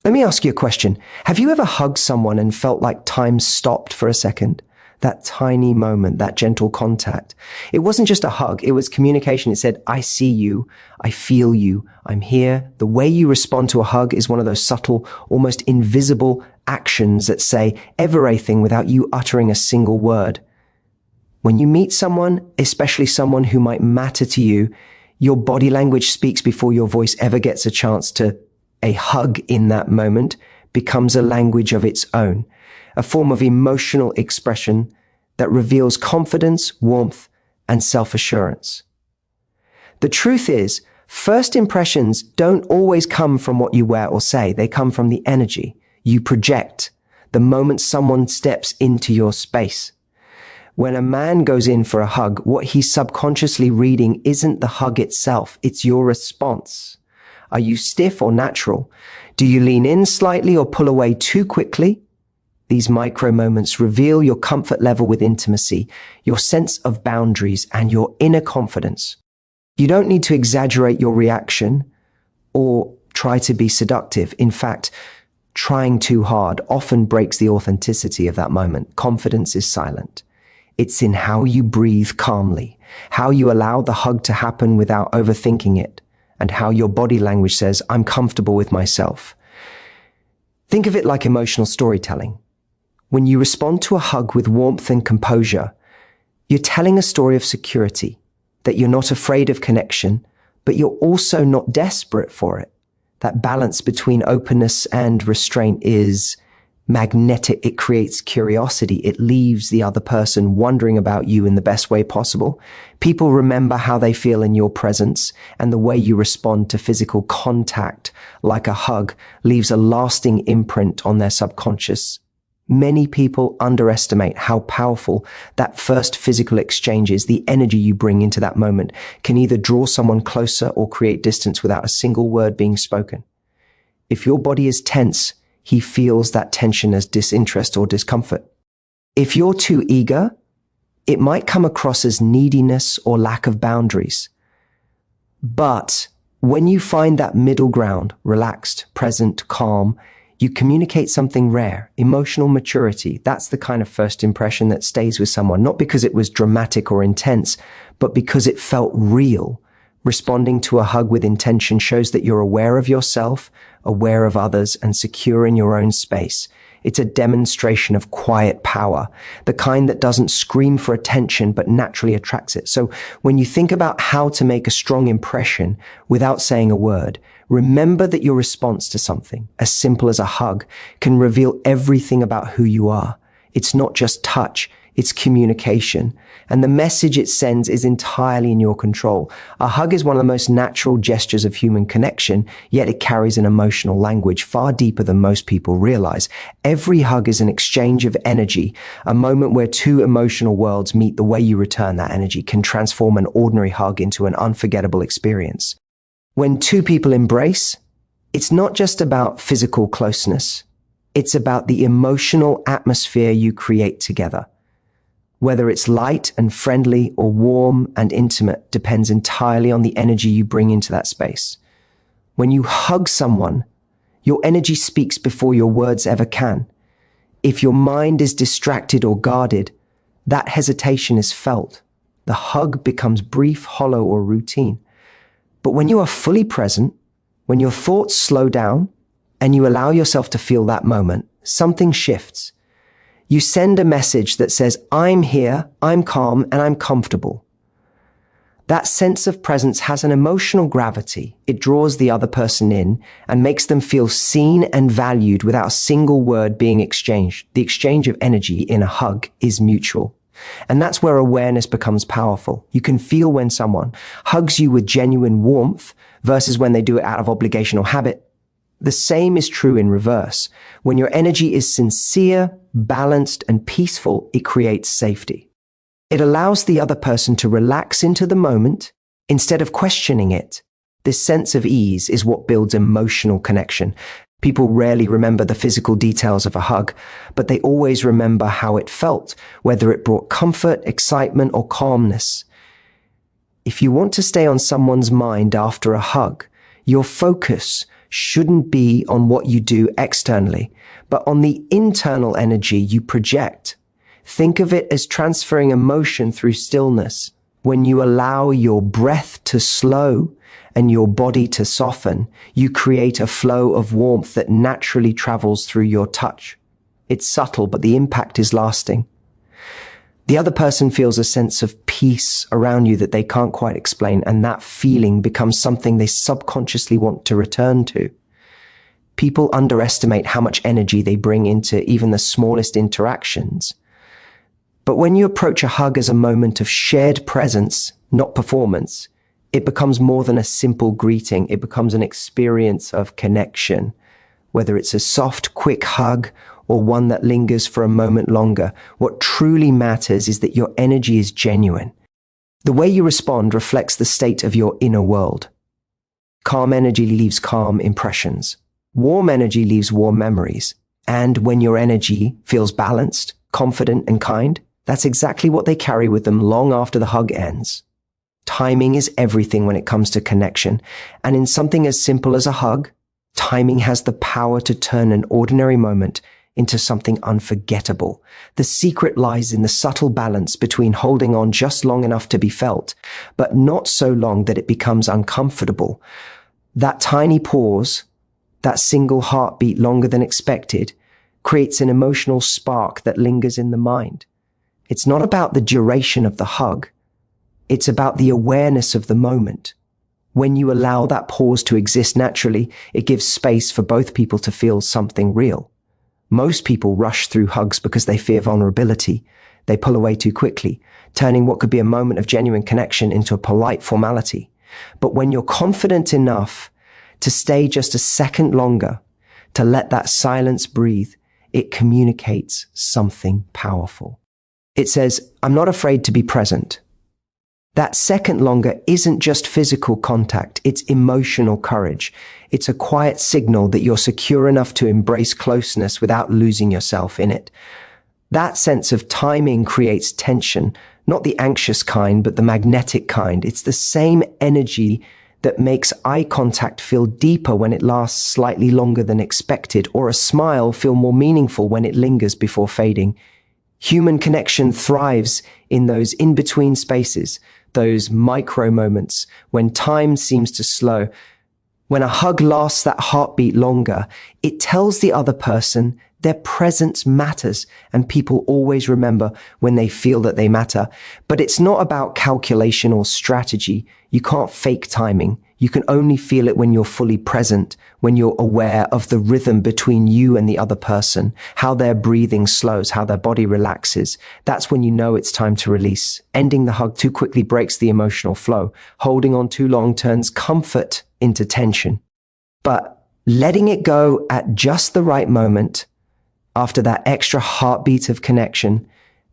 Let me ask you a question. Have you ever hugged someone and felt like time stopped for a second? That tiny moment, that gentle contact. It wasn't just a hug. It was communication. It said, I see you. I feel you. I'm here. The way you respond to a hug is one of those subtle, almost invisible actions that say everything without you uttering a single word. When you meet someone, especially someone who might matter to you, your body language speaks before your voice ever gets a chance to. A hug in that moment becomes a language of its own, a form of emotional expression that reveals confidence, warmth, and self-assurance. The truth is, first impressions don't always come from what you wear or say. They come from the energy you project the moment someone steps into your space. When a man goes in for a hug, what he's subconsciously reading isn't the hug itself, it's your response. Are you stiff or natural? Do you lean in slightly or pull away too quickly? These micro moments reveal your comfort level with intimacy, your sense of boundaries, and your inner confidence. You don't need to exaggerate your reaction or try to be seductive. In fact, trying too hard often breaks the authenticity of that moment. Confidence is silent. It's in how you breathe calmly, how you allow the hug to happen without overthinking it, and how your body language says, I'm comfortable with myself. Think of it like emotional storytelling. When you respond to a hug with warmth and composure, you're telling a story of security, that you're not afraid of connection, but you're also not desperate for it. That balance between openness and restraint is magnetic. It creates curiosity. It leaves the other person wondering about you in the best way possible. People remember how they feel in your presence, and the way you respond to physical contact, like a hug, leaves a lasting imprint on their subconscious. Many people underestimate how powerful that first physical exchange is. The energy you bring into that moment can either draw someone closer or create distance without a single word being spoken. If your body is tense, he feels that tension as disinterest or discomfort. If you're too eager, it might come across as neediness or lack of boundaries. But when you find that middle ground, relaxed, present, calm, you communicate something rare, emotional maturity. That's the kind of first impression that stays with someone, not because it was dramatic or intense, but because it felt real. Responding to a hug with intention shows that you're aware of yourself, aware of others, and secure in your own space. It's a demonstration of quiet power, the kind that doesn't scream for attention but naturally attracts it. So when you think about how to make a strong impression without saying a word, remember that your response to something, as simple as a hug, can reveal everything about who you are. It's not just touch, it's communication. And the message it sends is entirely in your control. A hug is one of the most natural gestures of human connection, yet it carries an emotional language far deeper than most people realize. Every hug is an exchange of energy, a moment where two emotional worlds meet. The way you return that energy can transform an ordinary hug into an unforgettable experience. When two people embrace, it's not just about physical closeness. It's about the emotional atmosphere you create together. Whether it's light and friendly or warm and intimate depends entirely on the energy you bring into that space. When you hug someone, your energy speaks before your words ever can. If your mind is distracted or guarded, that hesitation is felt. The hug becomes brief, hollow, or routine. But when you are fully present, when your thoughts slow down, and you allow yourself to feel that moment, something shifts. You send a message that says, I'm here, I'm calm, and I'm comfortable. That sense of presence has an emotional gravity. It draws the other person in and makes them feel seen and valued without a single word being exchanged. The exchange of energy in a hug is mutual. And that's where awareness becomes powerful. You can feel when someone hugs you with genuine warmth versus when they do it out of obligation or habit. The same is true in reverse. When your energy is sincere, balanced, and peaceful, it creates safety. It allows the other person to relax into the moment instead of questioning it. This sense of ease is what builds emotional connection. People rarely remember the physical details of a hug, but they always remember how it felt, whether it brought comfort, excitement, or calmness. If you want to stay on someone's mind after a hug, your focus shouldn't be on what you do externally, but on the internal energy you project. Think of it as transferring emotion through stillness. When you allow your breath to slow and your body to soften, you create a flow of warmth that naturally travels through your touch. It's subtle, but the impact is lasting. The other person feels a sense of peace around you that they can't quite explain, and that feeling becomes something they subconsciously want to return to. People underestimate how much energy they bring into even the smallest interactions. But when you approach a hug as a moment of shared presence, not performance, it becomes more than a simple greeting. It becomes an experience of connection. Whether it's a soft, quick hug or one that lingers for a moment longer, what truly matters is that your energy is genuine. The way you respond reflects the state of your inner world. Calm energy leaves calm impressions. Warm energy leaves warm memories. And when your energy feels balanced, confident, and kind, that's exactly what they carry with them long after the hug ends. Timing is everything when it comes to connection. And in something as simple as a hug, timing has the power to turn an ordinary moment into something unforgettable. The secret lies in the subtle balance between holding on just long enough to be felt, but not so long that it becomes uncomfortable. That tiny pause, that single heartbeat longer than expected, creates an emotional spark that lingers in the mind. It's not about the duration of the hug. It's about the awareness of the moment. When you allow that pause to exist naturally, it gives space for both people to feel something real. Most people rush through hugs because they fear vulnerability. They pull away too quickly, turning what could be a moment of genuine connection into a polite formality. But when you're confident enough to stay just a second longer, to let that silence breathe, it communicates something powerful. It says, "I'm not afraid to be present." That second longer isn't just physical contact, it's emotional courage. It's a quiet signal that you're secure enough to embrace closeness without losing yourself in it. That sense of timing creates tension, not the anxious kind, but the magnetic kind. It's the same energy that makes eye contact feel deeper when it lasts slightly longer than expected, or a smile feel more meaningful when it lingers before fading. Human connection thrives in those in-between spaces, those micro moments when time seems to slow. When a hug lasts that heartbeat longer, it tells the other person their presence matters, and people always remember when they feel that they matter. But it's not about calculation or strategy. You can't fake timing. You can only feel it when you're fully present, when you're aware of the rhythm between you and the other person, how their breathing slows, how their body relaxes. That's when you know it's time to release. Ending the hug too quickly breaks the emotional flow. Holding on too long turns comfort into tension. But letting it go at just the right moment, after that extra heartbeat of connection,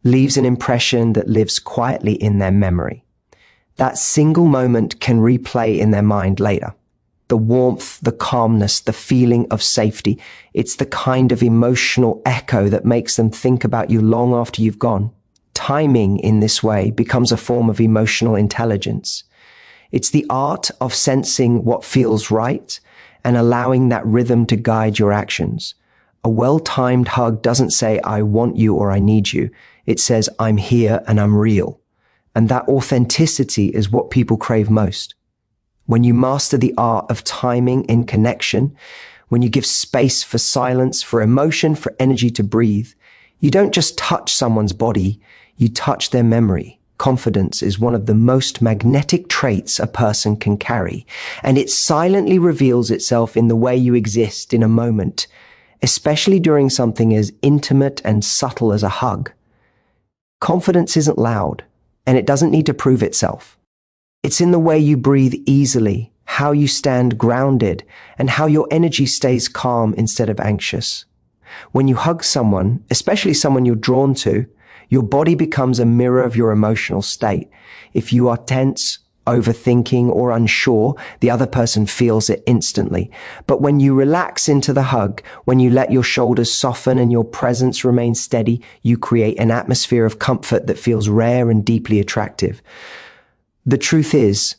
leaves an impression that lives quietly in their memory. That single moment can replay in their mind later. The warmth, the calmness, the feeling of safety. It's the kind of emotional echo that makes them think about you long after you've gone. Timing in this way becomes a form of emotional intelligence. It's the art of sensing what feels right and allowing that rhythm to guide your actions. A well-timed hug doesn't say, "I want you" or "I need you." It says, "I'm here and I'm real." And that authenticity is what people crave most. When you master the art of timing in connection, when you give space for silence, for emotion, for energy to breathe, you don't just touch someone's body, you touch their memory. Confidence is one of the most magnetic traits a person can carry, and it silently reveals itself in the way you exist in a moment, especially during something as intimate and subtle as a hug. Confidence isn't loud, and it doesn't need to prove itself. It's in the way you breathe easily, how you stand grounded, and how your energy stays calm instead of anxious. When you hug someone, especially someone you're drawn to, your body becomes a mirror of your emotional state. If you are tense, overthinking, or unsure, the other person feels it instantly. But when you relax into the hug, when you let your shoulders soften and your presence remain steady, you create an atmosphere of comfort that feels rare and deeply attractive. The truth is,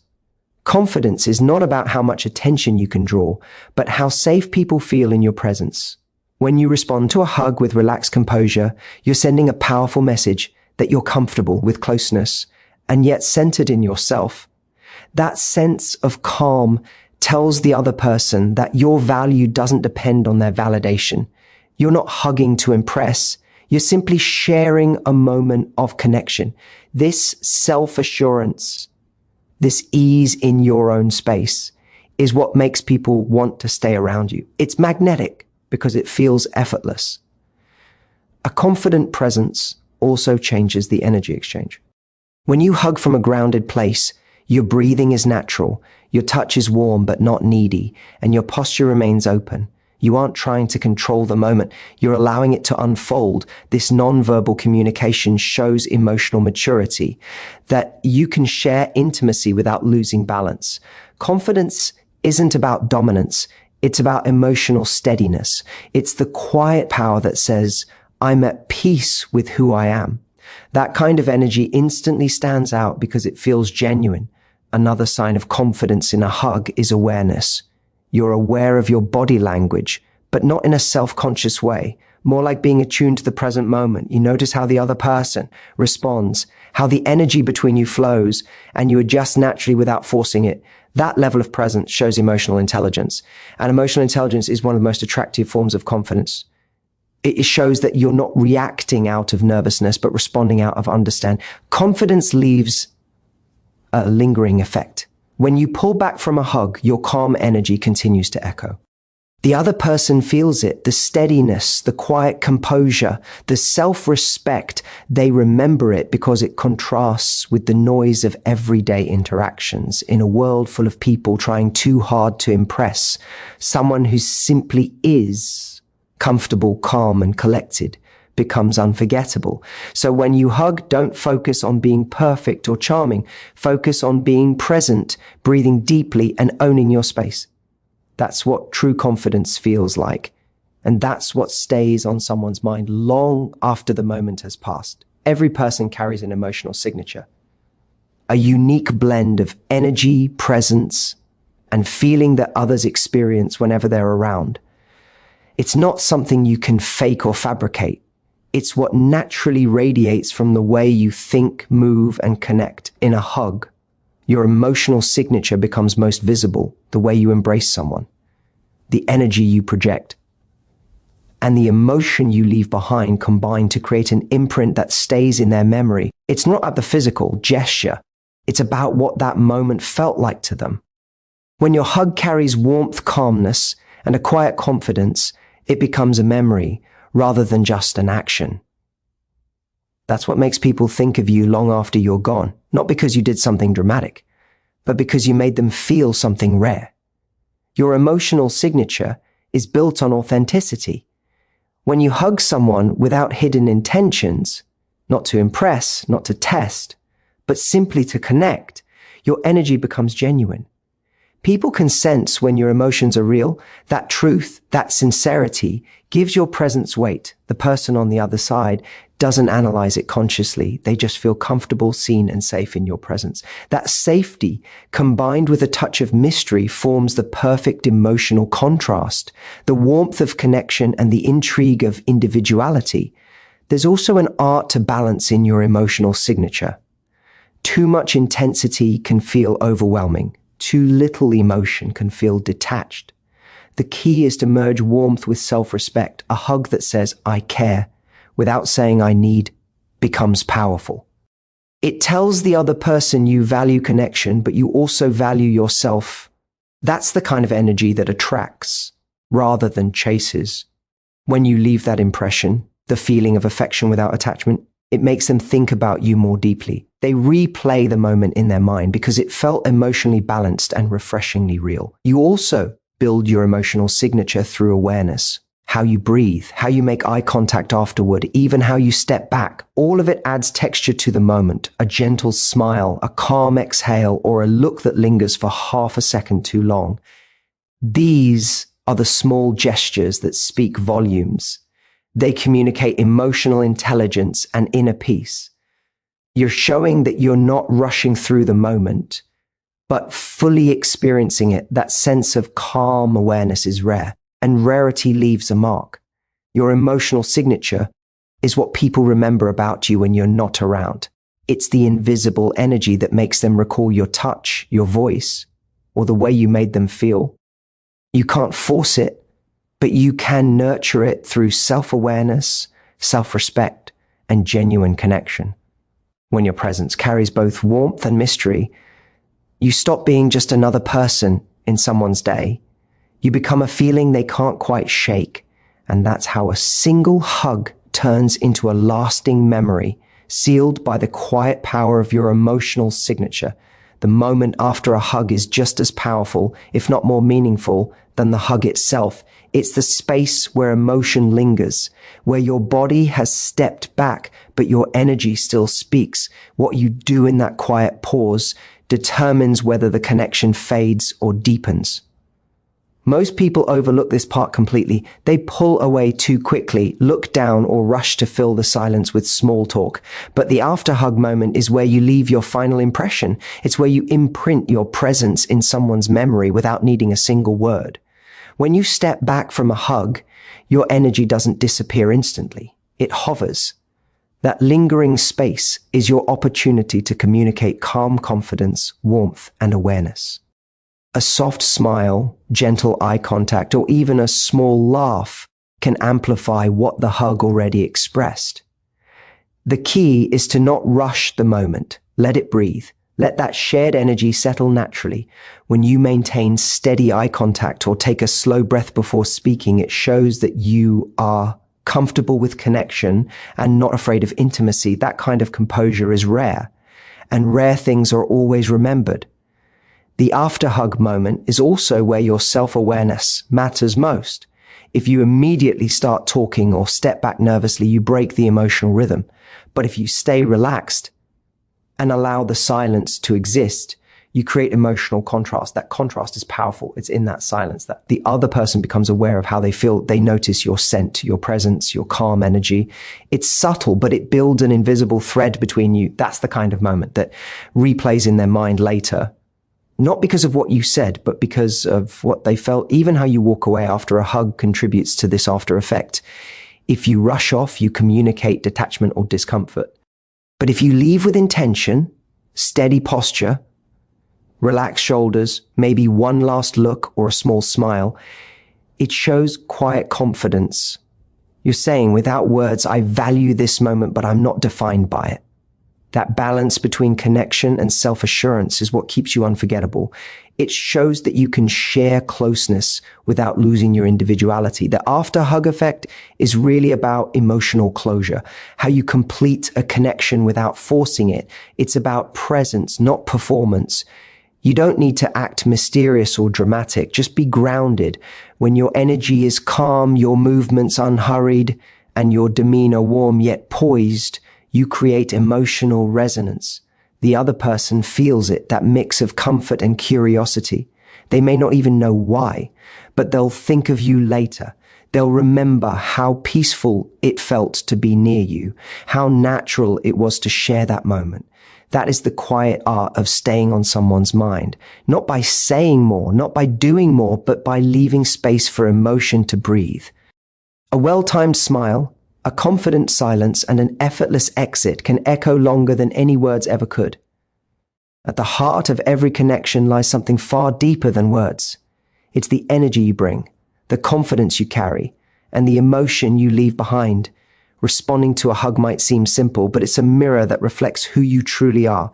Confidence is not about how much attention you can draw, but how safe people feel in your presence. When you respond to a hug with relaxed composure, you're sending a powerful message that you're comfortable with closeness and yet centered in yourself. That sense of calm tells the other person that your value doesn't depend on their validation. You're not hugging to impress. You're simply sharing a moment of connection. This self-assurance, this ease in your own space is what makes people want to stay around you. It's magnetic because it feels effortless. A confident presence also changes the energy exchange. When you hug from a grounded place, your breathing is natural, your touch is warm but not needy, and your posture remains open. You aren't trying to control the moment. You're allowing it to unfold. This nonverbal communication shows emotional maturity, that you can share intimacy without losing balance. Confidence isn't about dominance. It's about emotional steadiness. It's the quiet power that says, I'm at peace with who I am. That kind of energy instantly stands out because it feels genuine. Another sign of confidence in a hug is awareness. You're aware of your body language, but not in a self-conscious way, more like being attuned to the present moment. You notice how the other person responds, how the energy between you flows, and you adjust naturally without forcing it. That level of presence shows emotional intelligence. And emotional intelligence is one of the most attractive forms of confidence. It shows that you're not reacting out of nervousness, but responding out of understanding. Confidence leaves a lingering effect. When you pull back from a hug, your calm energy continues to echo. The other person feels it, the steadiness, the quiet composure, the self-respect. They remember it because it contrasts with the noise of everyday interactions. In a world full of people trying too hard to impress, someone who simply is comfortable, calm, and collected becomes unforgettable. So when you hug, don't focus on being perfect or charming. Focus on being present, breathing deeply, and owning your space. That's what true confidence feels like. And that's what stays on someone's mind long after the moment has passed. Every person carries an emotional signature, a unique blend of energy, presence, and feeling that others experience whenever they're around. It's not something you can fake or fabricate. It's what naturally radiates from the way you think, move, and connect. In a hug, your emotional signature becomes most visible, the way you embrace someone, the energy you project, and the emotion you leave behind combine to create an imprint that stays in their memory. It's not about the physical gesture. It's about what that moment felt like to them. When your hug carries warmth, calmness, and a quiet confidence, it becomes a memory rather than just an action. That's what makes people think of you long after you're gone, not because you did something dramatic, but because you made them feel something rare. Your emotional signature is built on authenticity. When you hug someone without hidden intentions, not to impress, not to test, but simply to connect, your energy becomes genuine. People can sense when your emotions are real. That truth, that sincerity gives your presence weight. The person on the other side doesn't analyze it consciously. They just feel comfortable, seen, and safe in your presence. That safety, combined with a touch of mystery, forms the perfect emotional contrast, the warmth of connection and the intrigue of individuality. There's also an art to balance in your emotional signature. Too much intensity can feel overwhelming. Too little emotion can feel detached. The key is to merge warmth with self-respect. A hug that says, I care, without saying I need, becomes powerful. It tells the other person you value connection, but you also value yourself. That's the kind of energy that attracts rather than chases. When you leave that impression, the feeling of affection without attachment, it makes them think about you more deeply. They replay the moment in their mind because it felt emotionally balanced and refreshingly real. You also build your emotional signature through awareness. How you breathe, how you make eye contact afterward, even how you step back. All of it adds texture to the moment. A gentle smile, a calm exhale, or a look that lingers for half a second too long. These are the small gestures that speak volumes. They communicate emotional intelligence and inner peace. You're showing that you're not rushing through the moment, but fully experiencing it, that sense of calm awareness is rare, and rarity leaves a mark. Your emotional signature is what people remember about you when you're not around. It's the invisible energy that makes them recall your touch, your voice, or the way you made them feel. You can't force it, but you can nurture it through self-awareness, self-respect, and genuine connection. When your presence carries both warmth and mystery, you stop being just another person in someone's day. You become a feeling they can't quite shake, and that's how a single hug turns into a lasting memory, sealed by the quiet power of your emotional signature. The moment after a hug is just as powerful, if not more meaningful, than the hug itself. It's the space where emotion lingers, where your body has stepped back, but your energy still speaks. What you do in that quiet pause determines whether the connection fades or deepens. Most people overlook this part completely. They pull away too quickly, look down, or rush to fill the silence with small talk. But the after-hug moment is where you leave your final impression. It's where you imprint your presence in someone's memory without needing a single word. When you step back from a hug, your energy doesn't disappear instantly. It hovers. That lingering space is your opportunity to communicate calm confidence, warmth, and awareness. A soft smile, gentle eye contact, or even a small laugh can amplify what the hug already expressed. The key is to not rush the moment. Let it breathe. Let that shared energy settle naturally. When you maintain steady eye contact or take a slow breath before speaking, it shows that you are comfortable with connection and not afraid of intimacy. That kind of composure is rare, and rare things are always remembered. The after-hug moment is also where your self-awareness matters most. If you immediately start talking or step back nervously, you break the emotional rhythm. But if you stay relaxed and allow the silence to exist, you create emotional contrast. That contrast is powerful. It's in that silence that the other person becomes aware of how they feel. They notice your scent, your presence, your calm energy. It's subtle, but it builds an invisible thread between you. That's the kind of moment that replays in their mind later. Not because of what you said, but because of what they felt. Even how you walk away after a hug contributes to this after effect. If you rush off, you communicate detachment or discomfort. But if you leave with intention, steady posture, relaxed shoulders, maybe one last look or a small smile, it shows quiet confidence. You're saying, without words, I value this moment, but I'm not defined by it. That balance between connection and self-assurance is what keeps you unforgettable. It shows that you can share closeness without losing your individuality. The after-hug effect is really about emotional closure, how you complete a connection without forcing it. It's about presence, not performance. You don't need to act mysterious or dramatic. Just be grounded. When your energy is calm, your movements unhurried, and your demeanor warm yet poised, you create emotional resonance. The other person feels it, that mix of comfort and curiosity. They may not even know why, but they'll think of you later. They'll remember how peaceful it felt to be near you, how natural it was to share that moment. That is the quiet art of staying on someone's mind, not by saying more, not by doing more, but by leaving space for emotion to breathe. A well-timed smile, a confident silence, and an effortless exit can echo longer than any words ever could. At the heart of every connection lies something far deeper than words. It's the energy you bring, the confidence you carry, and the emotion you leave behind. Responding to a hug might seem simple, but it's a mirror that reflects who you truly are.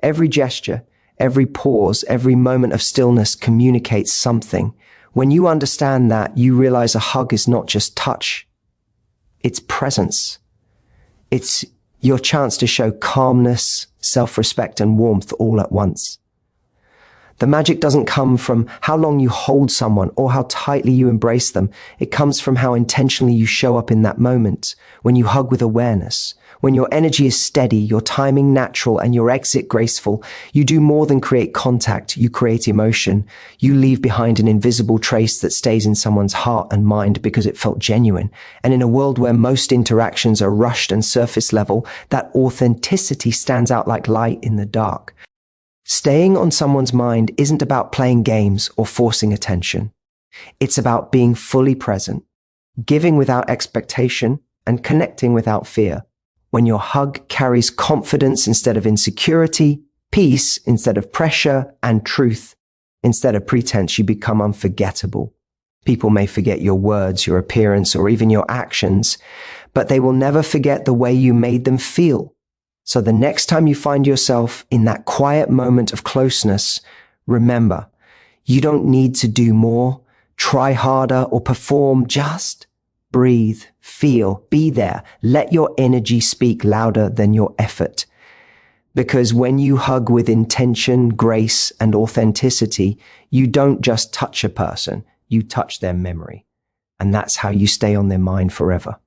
Every gesture, every pause, every moment of stillness communicates something. When you understand that, you realize a hug is not just touch. It's presence. It's your chance to show calmness, self-respect, and warmth all at once. The magic doesn't come from how long you hold someone or how tightly you embrace them. It comes from how intentionally you show up in that moment, when you hug with awareness, when your energy is steady, your timing natural, and your exit graceful. You do more than create contact, you create emotion. You leave behind an invisible trace that stays in someone's heart and mind because it felt genuine. And in a world where most interactions are rushed and surface level, that authenticity stands out like light in the dark. Staying on someone's mind isn't about playing games or forcing attention. It's about being fully present, giving without expectation, and connecting without fear. When your hug carries confidence instead of insecurity, peace instead of pressure, and truth instead of pretense, you become unforgettable. People may forget your words, your appearance, or even your actions, but they will never forget the way you made them feel. So the next time you find yourself in that quiet moment of closeness, remember, you don't need to do more, try harder, or perform. Just breathe, feel, be there. Let your energy speak louder than your effort. Because when you hug with intention, grace, and authenticity, you don't just touch a person, you touch their memory. And that's how you stay on their mind forever.